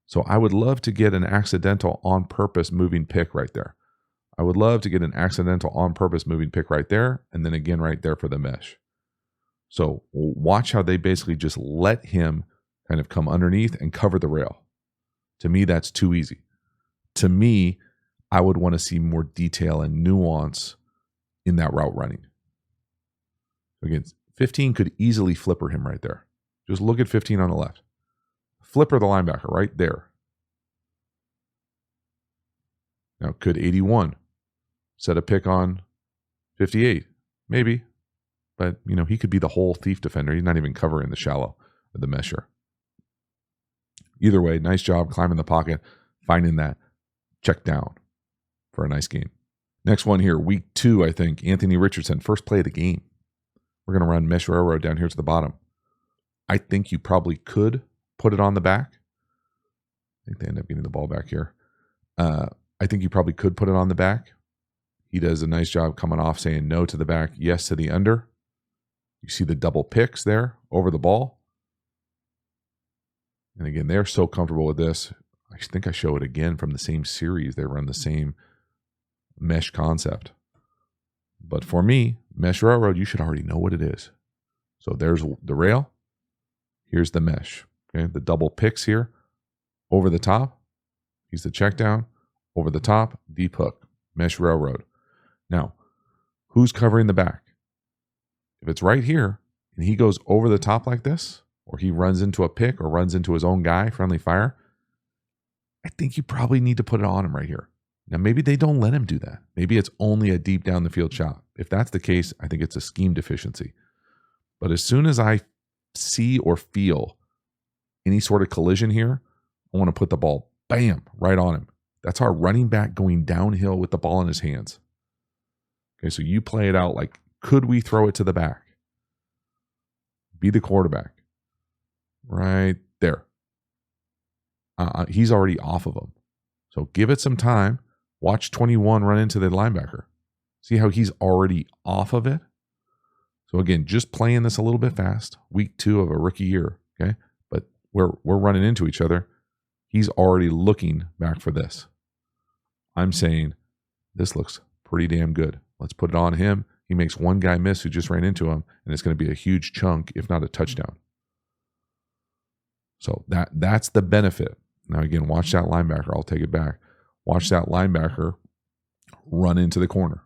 So I would love to get an accidental on purpose moving pick right there. I would love to get an accidental on purpose moving pick right there, and then again right there for the mesh. So watch how they basically just let him kind of come underneath and cover the rail. To me, that's too easy. To me, I would want to see more detail and nuance in that route running. Again, 15 could easily flipper him right there. Just look at 15 on the left. Flipper the linebacker right there. Now, could 81 set a pick on 58? Maybe. But, you know, he could be the whole thief defender. He's not even covering the shallow of the mesher. Either way, nice job climbing the pocket, finding that check down for a nice game. Next one here, week 2, I think. Anthony Richardson, first play of the game. We're going to run mesh railroad down here to the bottom. I think you probably could put it on the back. I think they end up getting the ball back here. I think you probably could put it on the back. He does a nice job coming off saying no to the back, yes to the under. You see the double picks there over the ball. And again, they're so comfortable with this. I think I show it again from the same series. They run the same mesh concept. But for me, mesh railroad, you should already know what it is. So there's the rail. Here's the mesh. Okay, the double picks here. Over the top. He's the check down. Over the top, deep hook. Mesh railroad. Now, who's covering the back? If it's right here, and he goes over the top like this, or he runs into a pick or runs into his own guy, friendly fire, I think you probably need to put it on him right here. Now, maybe they don't let him do that. Maybe it's only a deep down the field shot. If that's the case, I think it's a scheme deficiency. But as soon as I see or feel any sort of collision here, I want to put the ball, bam, right on him. That's our running back going downhill with the ball in his hands. Okay, so you play it out like, could we throw it to the back? Be the quarterback. Right there. He's already off of him. So give it some time. Watch 21 run into the linebacker. See how he's already off of it? So again, just playing this a little bit fast. Week 2 of a rookie year. Okay. But we're running into each other. He's already looking back for this. I'm saying this looks pretty damn good. Let's put it on him. He makes one guy miss who just ran into him, and it's going to be a huge chunk, if not a touchdown. So that's the benefit. Now again, watch that linebacker. I'll take it back. Watch that linebacker run into the corner.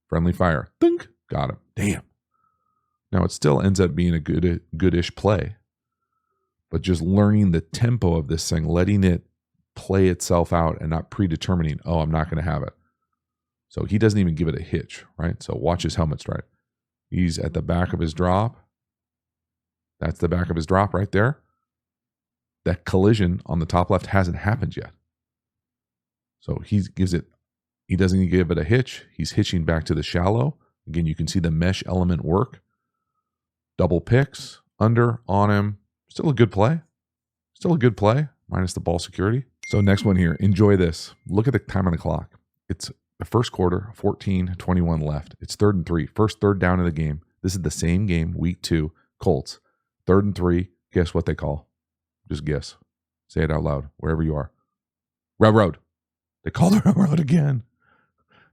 Friendly fire. Think. Got him. Damn. Now it still ends up being a goodish play. But just learning the tempo of this thing, letting it play itself out and not predetermining, oh, I'm not going to have it. So he doesn't even give it a hitch, right? So watch his helmet strike. He's at the back of his drop. That's the back of his drop right there. That collision on the top left hasn't happened yet. So he doesn't give it a hitch. He's hitching back to the shallow. Again, you can see the mesh element work. Double picks, under, on him. Still a good play. Still a good play, minus the ball security. So next one here, enjoy this. Look at the time on the clock. It's the first quarter, 14:21 left. It's 3rd and 3, first third down of the game. This is the same game, week 2, Colts. 3rd and 3, guess what they call? Just guess. Say it out loud, wherever you are. Railroad. They call the railroad again.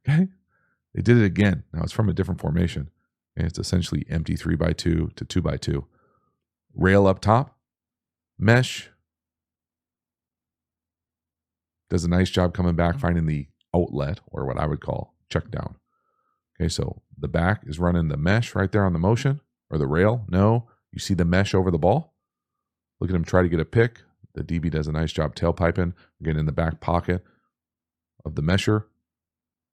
Okay? They did it again. Now it's from a different formation. And it's essentially empty 3x2 to 2x2. Rail up top. Mesh. Does a nice job coming back, finding the outlet, or what I would call check down. Okay, so the back is running the mesh right there on the motion, or the rail. No, you see the mesh over the ball. Look at him try to get a pick. The DB does a nice job tailpiping, again in the back pocket of the mesher.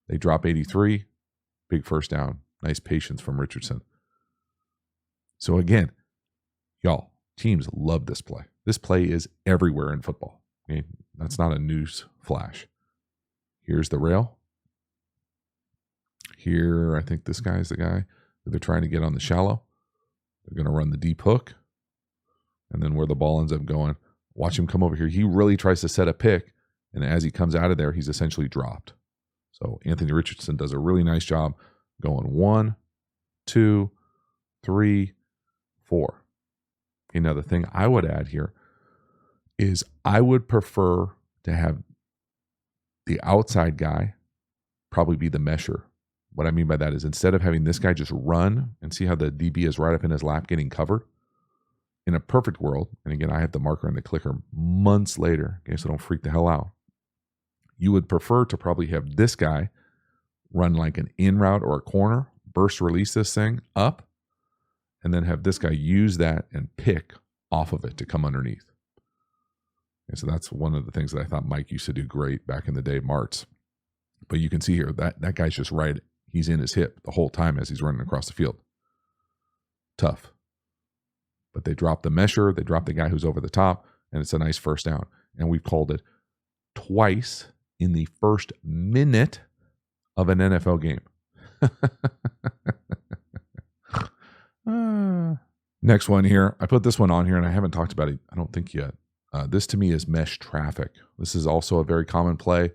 They drop 83, big first down. Nice patience from Richardson. So again, y'all, teams love this play. This play is everywhere in football. Okay? That's not a news flash. Here's the rail. Here, I think this guy is the guy that they're trying to get on the shallow. They're going to run the deep hook. And then where the ball ends up going, watch him come over here. He really tries to set a pick. And as he comes out of there, he's essentially dropped. So Anthony Richardson does a really nice job going 1, 2, 3, 4. Okay, now the thing I would add here is I would prefer to have the outside guy probably be the mesher. What I mean by that is instead of having this guy just run and see how the DB is right up in his lap getting covered, in a perfect world, and again, I have the marker and the clicker months later, okay, so don't freak the hell out. You would prefer to probably have this guy run like an in route or a corner, burst release this thing up, and then have this guy use that and pick off of it to come underneath. And so that's one of the things that I thought Mike used to do great back in the day, Martz. But you can see here, that guy's just right. He's in his hip the whole time as he's running across the field. Tough. But they drop the mesher, they drop the guy who's over the top, and it's a nice first down. And we've called it twice in the first minute of an NFL game. Next one here. I put this one on here, and I haven't talked about it, I don't think yet. This to me is mesh traffic. This is also a very common play.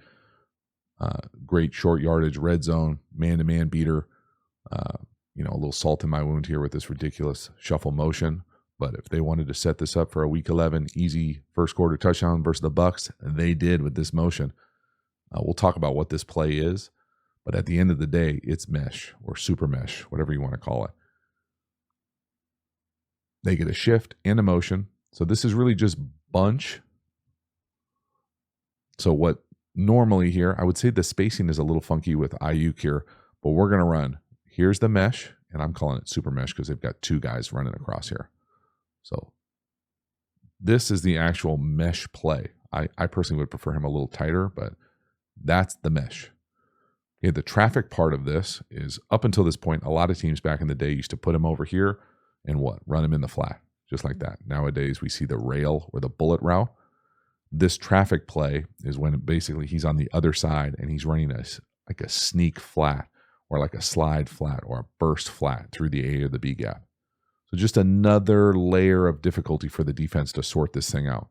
Great short yardage, red zone, man-to-man beater. A little salt in my wound here with this ridiculous shuffle motion. But if they wanted to set this up for a week 11 easy first quarter touchdown versus the Bucs, they did with this motion. We'll talk about what this play is. But at the end of the day, it's mesh or super mesh, whatever you want to call it. They get a shift and a motion. So this is really just bunch. So what normally here, I would say the spacing is a little funky with Ayuk here, but we're going to run. Here's the mesh, and I'm calling it super mesh because they've got two guys running across here. So this is the actual mesh play. I personally would prefer him a little tighter, but that's the mesh. Okay, the traffic part of this is up until this point, a lot of teams back in the day used to put him over here and run him in the flat, just like that. Nowadays, we see the rail or the bullet route. This traffic play is when basically he's on the other side and he's running like a sneak flat or like a slide flat or a burst flat through the A or the B gap. So just another layer of difficulty for the defense to sort this thing out.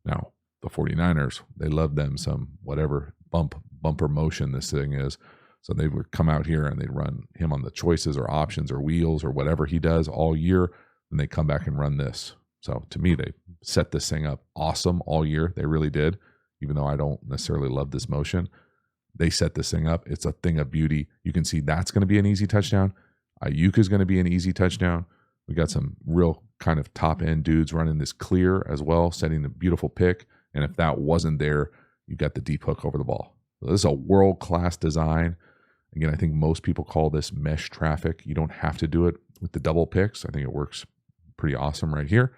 Now, the 49ers, they love them some whatever bumper motion this thing is. So they would come out here and they'd run him on the choices or options or wheels or whatever he does all year. And they come back and run this. So to me, they set this thing up awesome all year. They really did. Even though I don't necessarily love this motion, they set this thing up. It's a thing of beauty. You can see that's going to be an easy touchdown. Ayuk is going to be an easy touchdown. We got some real kind of top end dudes running this clear as well, setting the beautiful pick. And if that wasn't there, you got the deep hook over the ball. So this is a world-class design. Again, I think most people call this mesh traffic. You don't have to do it with the double picks. I think it works pretty awesome right here.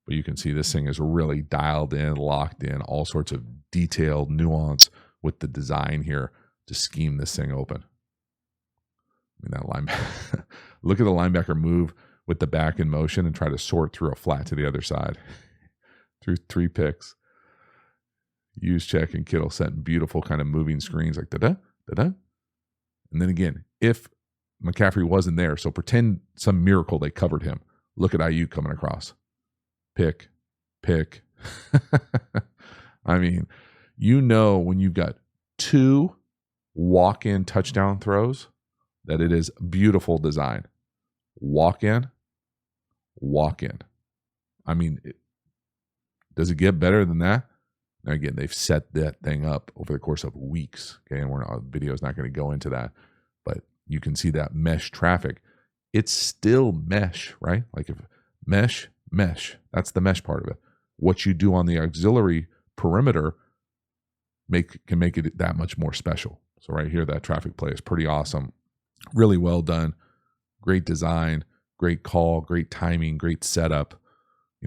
But you can see this thing is really dialed in, locked in, all sorts of detailed nuance with the design here to scheme this thing open. I mean, that linebacker, look at the linebacker move with the back in motion and try to sort through a flat to the other side through 3 picks. Juszczyk and Kittle setting beautiful kind of moving screens like da-da, da-da. And then again, if McCaffrey wasn't there. So pretend some miracle they covered him. Look at IU coming across. Pick. I mean, when you've got 2 walk-in touchdown throws, that it is beautiful design. Walk in. I mean, does it get better than that? Now, again, they've set that thing up over the course of weeks. Okay, and the video is not going to go into that, but you can see that mesh traffic. It's still mesh, right? Like if mesh, that's the mesh part of it. What you do on the auxiliary perimeter can make it that much more special. So right here, that traffic play is pretty awesome. Really well done. Great design, great call, great timing, great setup.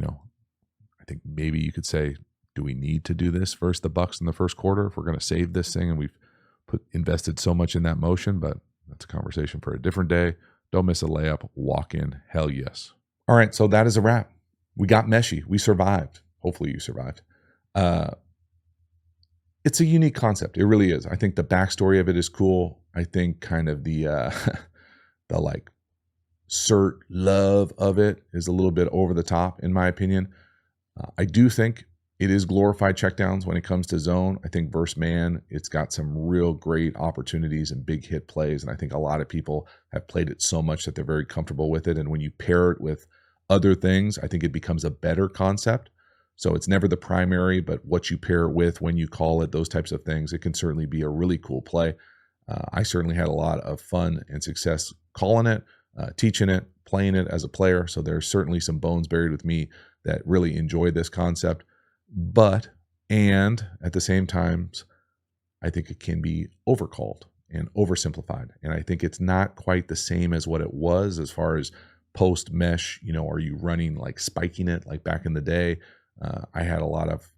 I think maybe you could say, do we need to do this versus the Bucs in the first quarter if we're going to save this thing? And we've invested so much in that motion, but that's a conversation for a different day. Don't miss a layup. Walk in. Hell yes. All right, so that is a wrap. We got meshy. We survived. Hopefully you survived. It's a unique concept. It really is. I think the backstory of it is cool. I think kind of the like cert love of it is a little bit over the top, in my opinion. I do think it is glorified checkdowns when it comes to zone. I think versus man, it's got some real great opportunities and big hit plays. And I think a lot of people have played it so much that they're very comfortable with it. And when you pair it with other things, I think it becomes a better concept. So it's never the primary, but what you pair it with, when you call it, those types of things, it can certainly be a really cool play. I certainly had a lot of fun and success calling it, teaching it, playing it as a player. So there's certainly some bones buried with me that really enjoy this concept. And at the same time, I think it can be overcalled and oversimplified. And I think it's not quite the same as what it was as far as post mesh. Are you running like spiking it like back in the day? I had a lot of,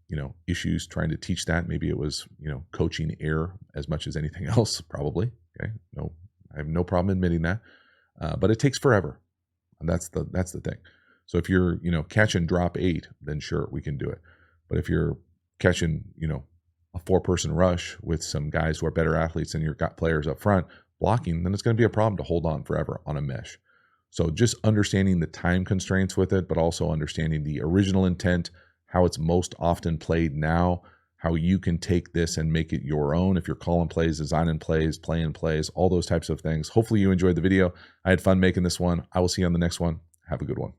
issues trying to teach that. Maybe it was, coaching error as much as anything else, probably. Okay. No, I have no problem admitting that. But it takes forever. And that's the thing. So if you're, catch and drop 8, then sure, we can do it. But if you're catching, a 4-person rush with some guys who are better athletes and you've got players up front blocking, then it's going to be a problem to hold on forever on a mesh. So just understanding the time constraints with it, but also understanding the original intent, how it's most often played now, how you can take this and make it your own if you're calling plays, designing plays, playing plays, all those types of things. Hopefully you enjoyed the video. I had fun making this one. I will see you on the next one. Have a good one.